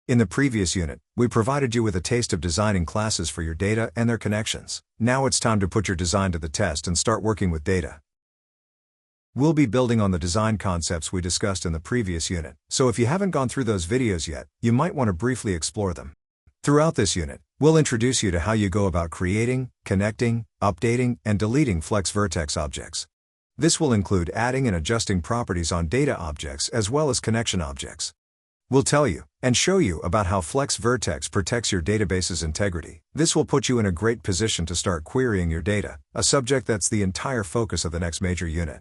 In the previous unit, we provided you with a taste of designing classes for your data and their connections. Now it's time to put your design to the test and start working with data. We'll be building on the design concepts we discussed in the previous unit, so if you haven't gone through those videos yet, you might want to briefly explore them. Throughout this unit, we'll introduce you to how you go about creating, connecting, updating, and deleting FlexVertex objects. This will include adding and adjusting properties on data objects as well as connection objects. We'll tell you and show you about how FlexVertex protects your database's integrity. This will put you in a great position to start querying your data, a subject that's the entire focus of the next major unit.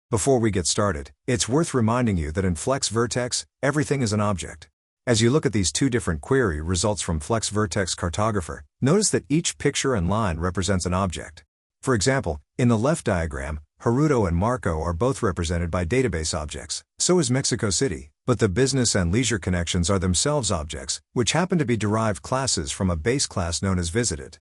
Before we get started, it's worth reminding you that in FlexVertex, everything is an object. As you look at these two different query results from FlexVertex Cartographer, notice that each picture and line represents an object. For example, in the left diagram, Haruto and Marco are both represented by database objects, so is Mexico City, but the business and leisure connections are themselves objects, which happen to be derived classes from a base class known as visited.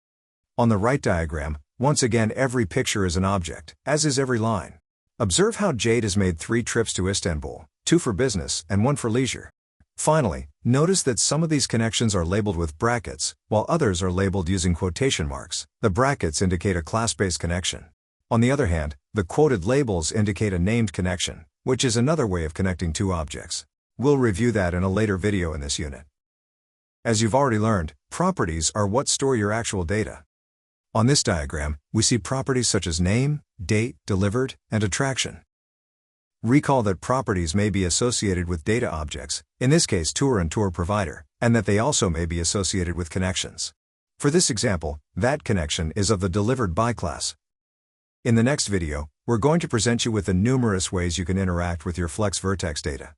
On the right diagram, once again every picture is an object, as is every line. Observe how Jade has made 3 trips to Istanbul, 2 for business and 1 for leisure. Finally, notice that some of these connections are labeled with brackets, while others are labeled using quotation marks. The brackets indicate a class-based connection. On the other hand, the quoted labels indicate a named connection, which is another way of connecting 2 objects. We'll review that in a later video in this unit. As you've already learned, properties are what store your actual data. On this diagram, we see properties such as name, date, delivered, and attraction. Recall that properties may be associated with data objects, in this case tour and tour provider, and that they also may be associated with connections. For this example, that connection is of the delivered by class. In the next video, we're going to present you with the numerous ways you can interact with your FlexVertex data.